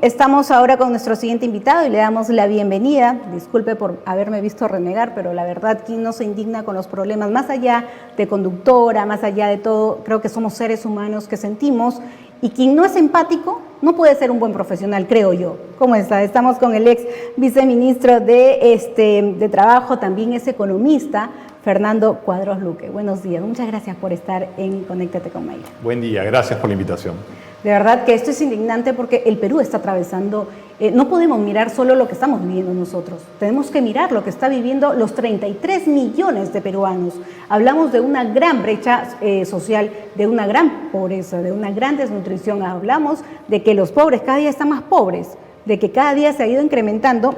estamos ahora con nuestro siguiente invitado y le damos la bienvenida. Disculpe por haberme visto renegar, pero la verdad, ¿quién no se indigna con los problemas? Más allá de conductora, más allá de todo, creo que somos seres humanos que sentimos, y quien no es empático no puede ser un buen profesional, creo yo. ¿Cómo está? Estamos con el ex viceministro de Trabajo, también es economista, Fernando Cuadros Luque. Buenos días, muchas gracias por estar en Conéctate con Mayra. Buen día, gracias por la invitación. De verdad que esto es indignante porque el Perú está atravesando, no podemos mirar solo lo que estamos viviendo nosotros, tenemos que mirar lo que está viviendo los 33 millones de peruanos. Hablamos de una gran brecha social, de una gran pobreza, de una gran desnutrición, hablamos de que los pobres cada día están más pobres, de que cada día se ha ido incrementando.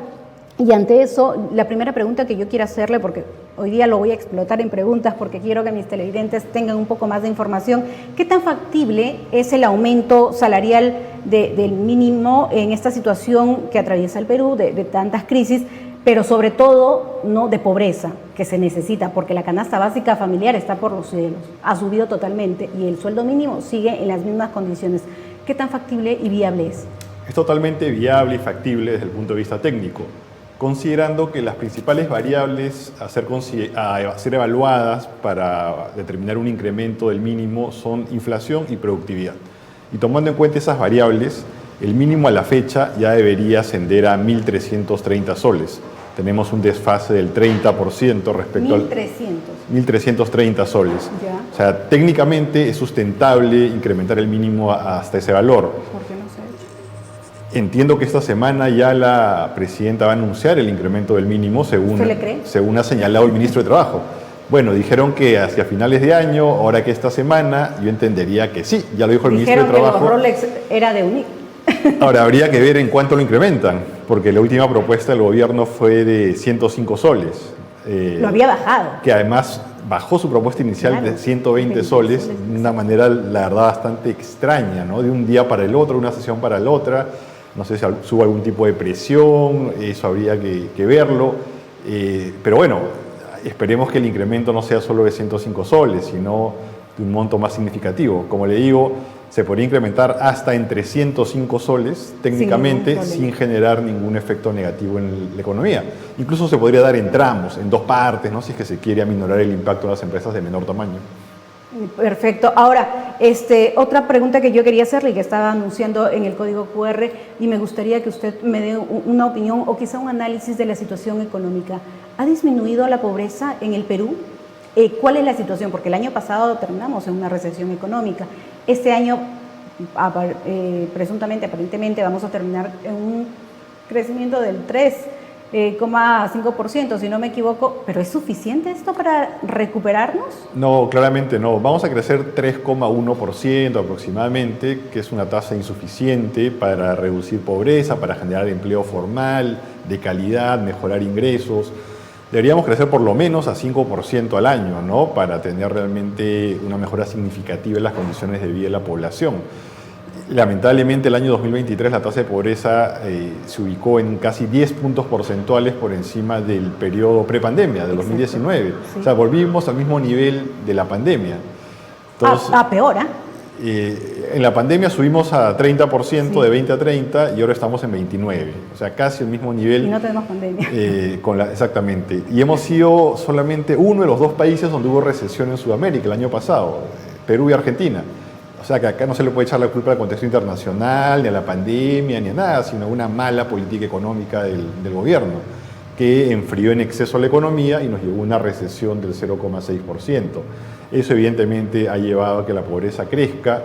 Y ante eso, la primera pregunta que yo quiero hacerle, porque hoy día lo voy a explotar en preguntas porque quiero que mis televidentes tengan un poco más de información, ¿qué tan factible es el aumento salarial del mínimo en esta situación que atraviesa el Perú, de tantas crisis, pero sobre todo no de pobreza que se necesita, porque la canasta básica familiar está por los cielos, ha subido totalmente y el sueldo mínimo sigue en las mismas condiciones? ¿Qué tan factible y viable es? Es totalmente viable y factible desde el punto de vista técnico, considerando que las principales variables a ser evaluadas para determinar un incremento del mínimo son inflación y productividad. Y tomando en cuenta esas variables, el mínimo a la fecha ya debería ascender a 1.330 soles. Tenemos un desfase del 30% respecto al... 1.330 soles. Ya. O sea, técnicamente es sustentable incrementar el mínimo hasta ese valor. ¿Por qué no se ha hecho? Entiendo que esta semana ya la presidenta va a anunciar el incremento del mínimo, ¿Usted le cree? según ha señalado el ministro de Trabajo. Bueno, dijeron que hacia finales de año, ahora que esta semana, yo entendería que sí, ya lo dijo el ministro de Trabajo. Dijeron que los Rolex era de UNIC. Ahora, habría que ver en cuánto lo incrementan, porque la última propuesta del gobierno fue de 105 soles. Lo había bajado. Que además bajó su propuesta inicial de 120 soles de una manera, la verdad, bastante extraña, ¿no? De un día para el otro, una sesión para la otra. No sé si subo algún tipo de presión, eso habría que verlo. Pero bueno, esperemos que el incremento no sea solo de 105 soles, sino de un monto más significativo. Como le digo, se podría incrementar hasta en 305 soles, técnicamente, sin generar ningún efecto negativo en la economía. Incluso se podría dar en tramos, en dos partes, ¿no? Si es que se quiere aminorar el impacto de las empresas de menor tamaño. Perfecto. Ahora, otra pregunta que yo quería hacerle y que estaba anunciando en el código QR, y me gustaría que usted me dé una opinión o quizá un análisis de la situación económica. ¿Ha disminuido la pobreza en el Perú? ¿Cuál es la situación? Porque el año pasado terminamos en una recesión económica. Este año, presuntamente, aparentemente, vamos a terminar en un crecimiento del 3,5%, si no me equivoco. ¿Pero es suficiente esto para recuperarnos? No, claramente no. Vamos a crecer 3,1% aproximadamente, que es una tasa insuficiente para reducir pobreza, para generar empleo formal, de calidad, mejorar ingresos. Deberíamos crecer por lo menos a 5% al año, ¿no? Para tener realmente una mejora significativa en las condiciones de vida de la población. Lamentablemente, el año 2023 la tasa de pobreza se ubicó en casi 10 puntos porcentuales por encima del periodo prepandemia, del 2019. Sí. O sea, volvimos al mismo nivel de la pandemia. Entonces, peor, ¿eh? En la pandemia subimos a 30%, sí, de 20 a 30, y ahora estamos en 29. O sea, casi el mismo nivel. Y no tenemos pandemia. Exactamente. Y hemos sido solamente uno de los dos países donde hubo recesión en Sudamérica el año pasado, Perú y Argentina. O sea, que acá no se le puede echar la culpa al contexto internacional, ni a la pandemia, ni a nada, sino a una mala política económica del gobierno, que enfrió en exceso la economía y nos llevó a una recesión del 0,6%. Eso evidentemente ha llevado a que la pobreza crezca.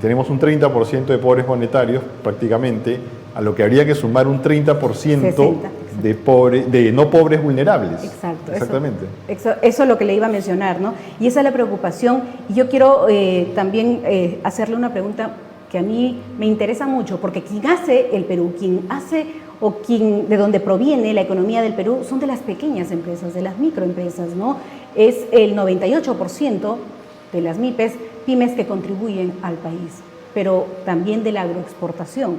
Tenemos un 30% de pobres monetarios prácticamente, a lo que habría que sumar un 30% de no pobres vulnerables. Exacto. Exactamente. Eso es lo que le iba a mencionar, ¿no? Y esa es la preocupación. Y yo quiero también hacerle una pregunta que a mí me interesa mucho, porque quien hace el Perú, de donde proviene la economía del Perú, son de las pequeñas empresas, de las microempresas, ¿no? Es el 98% de las pymes que contribuyen al país, pero también de la agroexportación.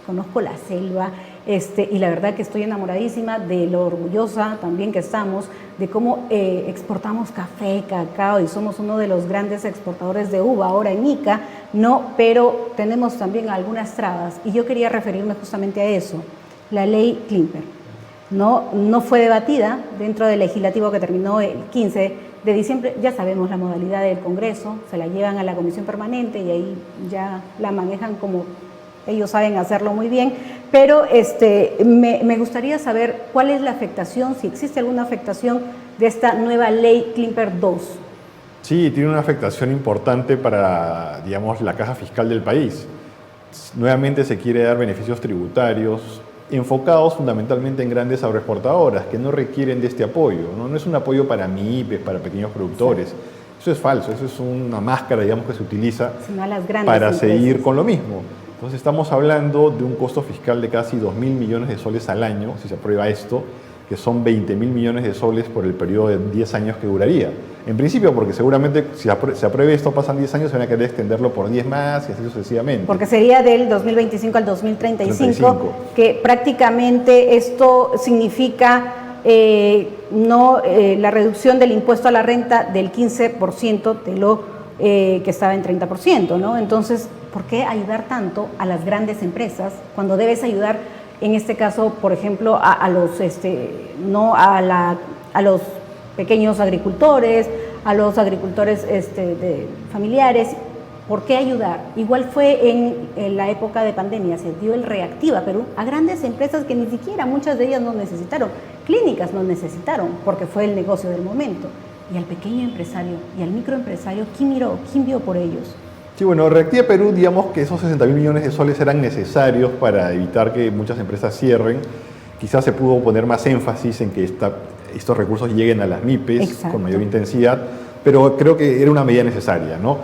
conozco la selva, y la verdad que estoy enamoradísima de lo orgullosa también que estamos, de cómo exportamos café, cacao, y somos uno de los grandes exportadores de uva ahora en Ica, ¿no? Pero tenemos también algunas trabas, y yo quería referirme justamente a eso, la ley Klimper. No fue debatida dentro del legislativo que terminó el 15 de diciembre, ya sabemos la modalidad del Congreso, se la llevan a la Comisión Permanente y ahí ya la manejan como ellos saben hacerlo muy bien, pero me gustaría saber cuál es la afectación, si existe alguna afectación de esta nueva ley Klimper 2. Sí, tiene una afectación importante para, digamos, la caja fiscal del país. Nuevamente se quiere dar beneficios tributarios enfocados fundamentalmente en grandes agroexportadoras que no requieren de este apoyo, no es un apoyo para MIPES, para pequeños productores. Sí. Eso es falso, eso es una máscara, digamos, que se utiliza para seguir con lo mismo. Entonces estamos hablando de un costo fiscal de casi 2.000 millones de soles al año, si se aprueba esto, que son 20.000 millones de soles por el periodo de 10 años que duraría. En principio, porque seguramente si se apruebe esto, pasan 10 años, se van a querer extenderlo por 10 más y así sucesivamente. Porque sería del 2025 al 2035, que prácticamente esto significa la reducción del impuesto a la renta del 15% de lo que estaba en 30%, ¿no? Entonces, ¿por qué ayudar tanto a las grandes empresas cuando debes ayudar, en este caso, por ejemplo, a los pequeños agricultores, a los agricultores familiares? ¿Por qué ayudar? Igual fue en la época de pandemia, se dio el Reactiva Perú a grandes empresas que ni siquiera muchas de ellas no necesitaron, clínicas no necesitaron, porque fue el negocio del momento. Y al pequeño empresario y al microempresario, ¿quién vio por ellos? Sí, bueno, Reactiva Perú, digamos que esos 60.000 millones de soles eran necesarios para evitar que muchas empresas cierren. Quizás se pudo poner más énfasis en que estos recursos lleguen a las MIPES. Exacto. Con mayor intensidad, pero creo que era una medida necesaria, ¿no?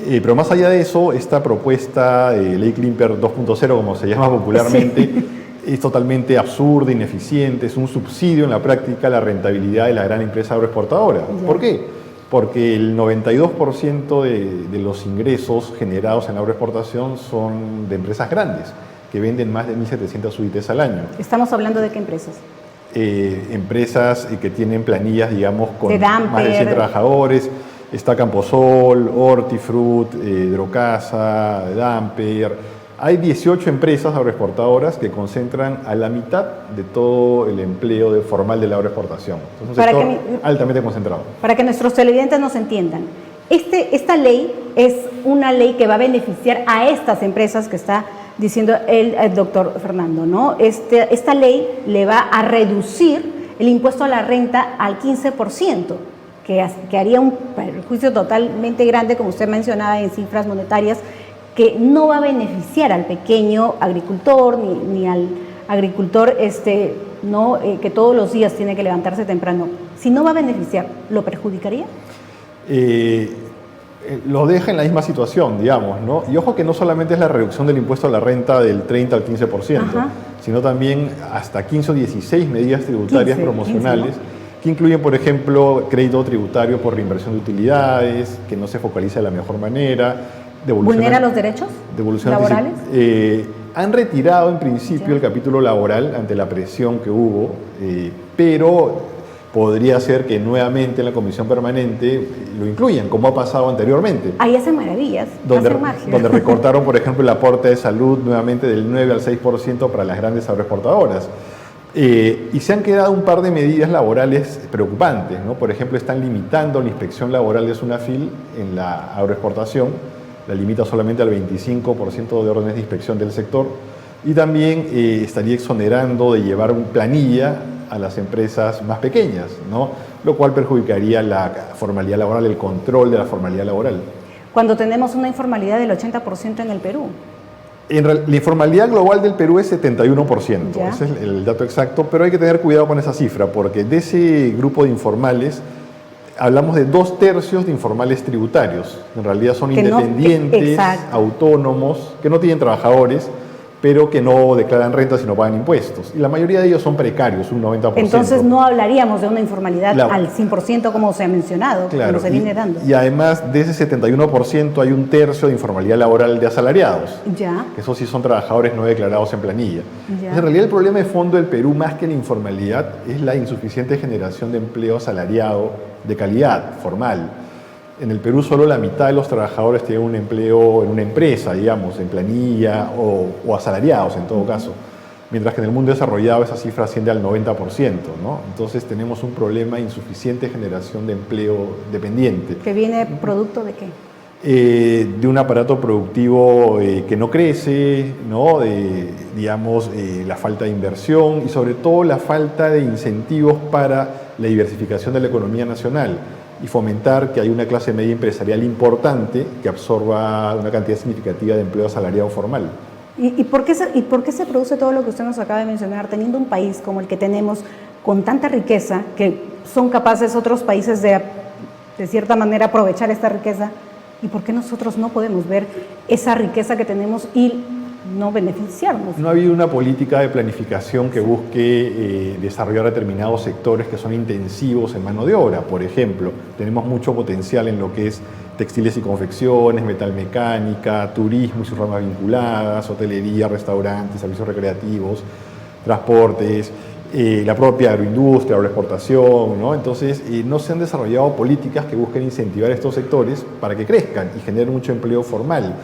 Pero más allá de eso, esta propuesta de Ley Klimper 2.0, como se llama popularmente, sí, es totalmente absurda, ineficiente, es un subsidio en la práctica a la rentabilidad de la gran empresa agroexportadora. Ya. ¿Por qué? Porque el 92% de los ingresos generados en la agroexportación son de empresas grandes, que venden más de 1.700 UITs al año. ¿Estamos hablando de qué empresas? Empresas que tienen planillas, digamos, con más de 100 trabajadores. Está Camposol, Hortifruit, Drocasa, Damper. Hay 18 empresas agroexportadoras que concentran a la mitad de todo el empleo formal de la agroexportación. Es un sector altamente concentrado. Para que nuestros televidentes nos entiendan, esta ley es una ley que va a beneficiar a estas empresas que está diciendo el doctor Fernando, ¿no? Esta ley le va a reducir el impuesto a la renta al 15%. Que haría un perjuicio totalmente grande, como usted mencionaba, en cifras monetarias, que no va a beneficiar al pequeño agricultor ni al agricultor que todos los días tiene que levantarse temprano. Si no va a beneficiar, ¿lo perjudicaría? Lo deja en la misma situación, digamos, ¿no? Y ojo que no solamente es la reducción del impuesto a la renta del 30 al 15%, ajá, sino también hasta 15 o 16 medidas tributarias promocionales, 15, ¿no? Que incluyen, por ejemplo, crédito tributario por reinversión de utilidades, que no se focaliza de la mejor manera. ¿Vulnera los derechos laborales? Han retirado en principio el capítulo laboral ante la presión que hubo, pero podría ser que nuevamente en la Comisión Permanente lo incluyan, como ha pasado anteriormente. Ahí hacen maravillas, hacen magia. Donde recortaron, por ejemplo, el aporte de salud nuevamente del 9 al 6% para las grandes agroexportadoras. Y se han quedado un par de medidas laborales preocupantes, ¿no? Por ejemplo, están limitando la inspección laboral de SUNAFIL en la agroexportación, la limita solamente al 25% de órdenes de inspección del sector, y también estaría exonerando de llevar una planilla a las empresas más pequeñas, ¿no? Lo cual perjudicaría la formalidad laboral, el control de la formalidad laboral. Cuando tenemos una informalidad del 80% en el Perú. La informalidad global del Perú es 71%, ¿ya? Ese es el dato exacto, pero hay que tener cuidado con esa cifra, porque de ese grupo de informales hablamos de 2/3 de informales tributarios. En realidad son independientes, autónomos, que no tienen trabajadores, pero que no declaran renta sino pagan impuestos. Y la mayoría de ellos son precarios, un 90%. Entonces no hablaríamos de una informalidad al 100% como se ha mencionado, claro, como se viene dando. Y además de ese 71% hay un tercio de informalidad laboral de asalariados. Ya. Que esos sí son trabajadores no declarados en planilla. Ya. En realidad el problema de fondo del Perú, más que la informalidad, es la insuficiente generación de empleo asalariado de calidad, formal. En el Perú solo la mitad de los trabajadores tienen un empleo en una empresa, digamos, en planilla o asalariados en todo caso, mientras que en el mundo desarrollado esa cifra asciende al 90%, ¿no? Entonces tenemos un problema de insuficiente generación de empleo dependiente. ¿Que viene producto de qué? De un aparato productivo que no crece, ¿no? Digamos, la falta de inversión y sobre todo la falta de incentivos para la diversificación de la economía nacional y fomentar que haya una clase media empresarial importante que absorba una cantidad significativa de empleo asalariado formal. ¿Y por qué se produce todo lo que usted nos acaba de mencionar, teniendo un país como el que tenemos, con tanta riqueza, que son capaces otros países de cierta manera aprovechar esta riqueza? ¿Y por qué nosotros no podemos ver esa riqueza que tenemos y no beneficiarnos? No ha habido una política de planificación que busque desarrollar determinados sectores que son intensivos en mano de obra. Por ejemplo, tenemos mucho potencial en lo que es textiles y confecciones, metalmecánica, turismo y sus ramas vinculadas, hotelería, restaurantes, servicios recreativos, transportes, la propia agroindustria, agroexportación, ¿no? Entonces, no se han desarrollado políticas que busquen incentivar estos sectores para que crezcan y generen mucho empleo formal.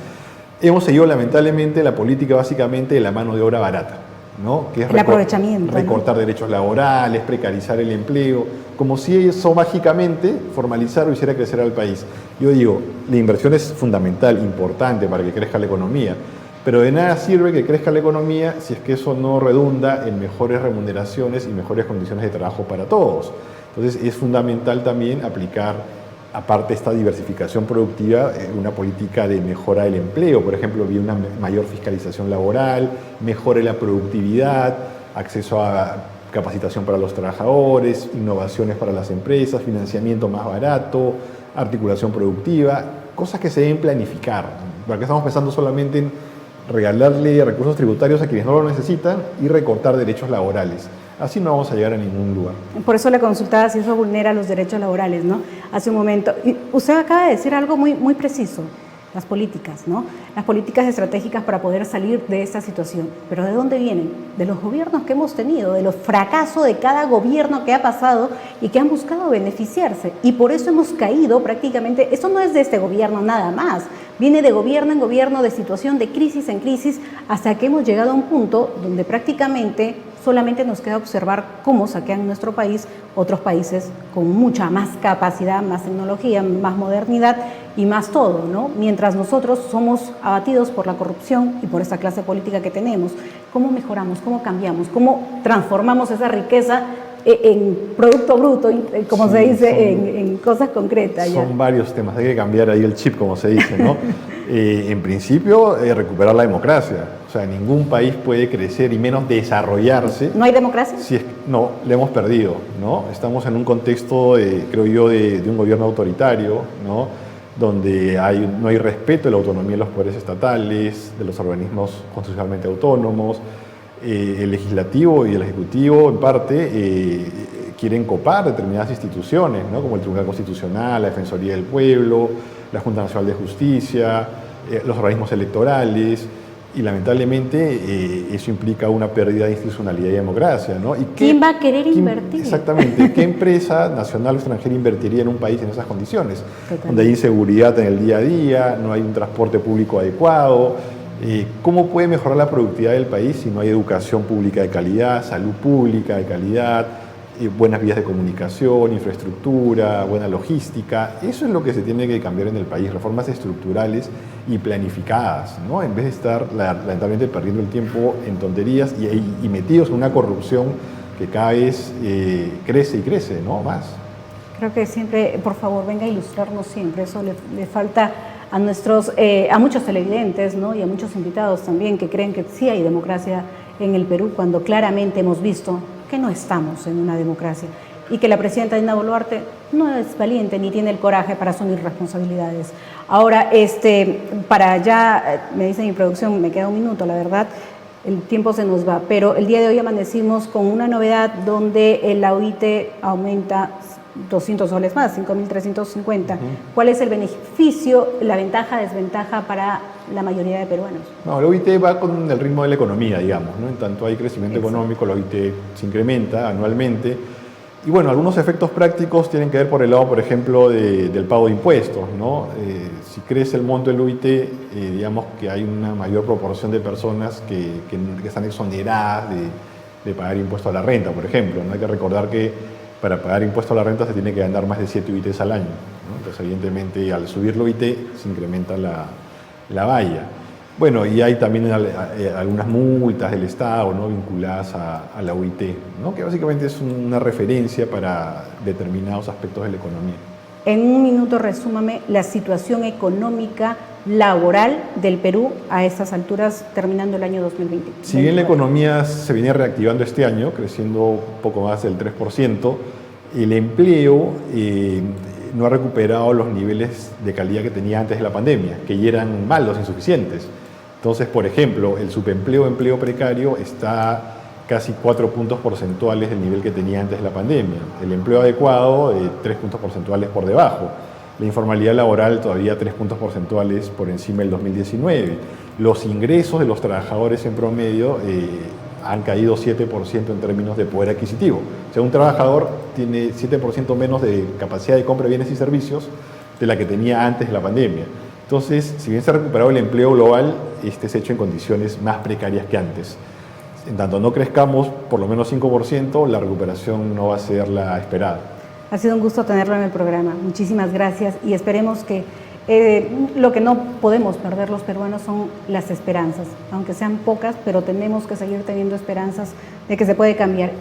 Hemos seguido lamentablemente la política básicamente de la mano de obra barata, ¿no? Que es el aprovechamiento, recortar, ¿no?, derechos laborales, precarizar el empleo, como si eso mágicamente formalizara o hiciera crecer al país. Yo digo, la inversión es fundamental, importante para que crezca la economía, pero de nada sirve que crezca la economía si es que eso no redunda en mejores remuneraciones y mejores condiciones de trabajo para todos. Entonces es fundamental también aplicar, aparte de esta diversificación productiva, una política de mejora del empleo. Por ejemplo, vía una mayor fiscalización laboral, mejore la productividad, acceso a capacitación para los trabajadores, innovaciones para las empresas, financiamiento más barato, articulación productiva, cosas que se deben planificar, porque estamos pensando solamente en regalarle recursos tributarios a quienes no lo necesitan y recortar derechos laborales. Así no vamos a llegar a ningún lugar. Por eso le consultaba si eso vulnera los derechos laborales, ¿no? Hace un momento. Y usted acaba de decir algo muy, muy preciso. Las políticas, ¿no? Las políticas estratégicas para poder salir de esta situación. ¿Pero de dónde vienen? De los gobiernos que hemos tenido, de los fracasos de cada gobierno que ha pasado y que han buscado beneficiarse. Y por eso hemos caído prácticamente, eso no es de este gobierno nada más, viene de gobierno en gobierno, de situación de crisis en crisis, hasta que hemos llegado a un punto donde prácticamente solamente nos queda observar cómo saquean nuestro país otros países con mucha más capacidad, más tecnología, más modernidad y más todo, ¿no? Mientras nosotros somos abatidos por la corrupción y por esta clase política que tenemos. ¿Cómo mejoramos? ¿Cómo cambiamos? ¿Cómo transformamos esa riqueza en producto bruto, como se dice, en cosas concretas? Son varios temas, hay que cambiar ahí el chip, como se dice, ¿no? En principio, recuperar la democracia. O sea, ningún país puede crecer y menos desarrollarse. ¿No hay democracia? No, la hemos perdido, ¿no? Estamos en un contexto, creo yo, de un gobierno autoritario, ¿no? Donde no hay respeto de la autonomía de los poderes estatales, de los organismos constitucionalmente autónomos. El legislativo y el ejecutivo, en parte, quieren copar determinadas instituciones, ¿no? Como el Tribunal Constitucional, la Defensoría del Pueblo, la Junta Nacional de Justicia, los organismos electorales, y lamentablemente eso implica una pérdida de institucionalidad y democracia, ¿no? ¿Y ¿Quién va a querer invertir? Exactamente. ¿Qué empresa nacional o extranjera invertiría en un país en esas condiciones? Totalmente. Donde hay inseguridad en el día a día, no hay un transporte público adecuado. ¿Cómo puede mejorar la productividad del país si no hay educación pública de calidad, salud pública de calidad, buenas vías de comunicación, infraestructura, buena logística? Eso es lo que se tiene que cambiar en el país, reformas estructurales y planificadas, ¿no? En vez de estar lamentablemente perdiendo el tiempo en tonterías y metidos en una corrupción que cada vez crece y crece, ¿no? Más. Creo que siempre, por favor, venga a ilustrarnos siempre. Eso le falta a muchos televidentes, ¿no? Y a muchos invitados también que creen que sí hay democracia en el Perú, cuando claramente hemos visto que no estamos en una democracia y que la presidenta Dina Boluarte no es valiente ni tiene el coraje para asumir responsabilidades. Ahora, para ya, me dice mi producción, me queda un minuto, la verdad, el tiempo se nos va, pero el día de hoy amanecimos con una novedad donde la OIT aumenta 200 soles más, 5.350. ¿Cuál es el beneficio, la ventaja, desventaja para la mayoría de peruanos? No, la OIT va con el ritmo de la economía, digamos, ¿no? En tanto hay crecimiento económico, la OIT se incrementa anualmente. Y bueno, algunos efectos prácticos tienen que ver por el lado, por ejemplo, del pago de impuestos, ¿no? Si crece el monto del OIT, digamos que hay una mayor proporción de personas que están exoneradas de pagar impuesto a la renta, por ejemplo, ¿no? Hay que recordar que para pagar impuesto a la renta se tiene que ganar más de 7 OITs al año, ¿no? Entonces, evidentemente, al subir el OIT se incrementa la valla. Bueno, y hay también algunas multas del Estado, ¿no? Vinculadas a la OIT, ¿no? Que básicamente es una referencia para determinados aspectos de la economía. En un minuto, resúmame la situación económica laboral del Perú a estas alturas, terminando el año 2020. Si bien la economía se viene reactivando este año, creciendo un poco más del 3%, el empleo no ha recuperado los niveles de calidad que tenía antes de la pandemia, que ya eran malos, insuficientes. Entonces, por ejemplo, el subempleo, empleo precario está casi 4 puntos porcentuales del nivel que tenía antes de la pandemia. El empleo adecuado, 3 puntos porcentuales por debajo. La informalidad laboral todavía 3 puntos porcentuales por encima del 2019. Los ingresos de los trabajadores en promedio han caído 7% en términos de poder adquisitivo. O sea, un trabajador tiene 7% menos de capacidad de compra de bienes y servicios de la que tenía antes de la pandemia. Entonces, si bien se ha recuperado el empleo global, este es hecho en condiciones más precarias que antes. En tanto no crezcamos por lo menos 5%, la recuperación no va a ser la esperada. Ha sido un gusto tenerlo en el programa. Muchísimas gracias y esperemos que lo que no podemos perder los peruanos son las esperanzas, aunque sean pocas, pero tenemos que seguir teniendo esperanzas de que se puede cambiar.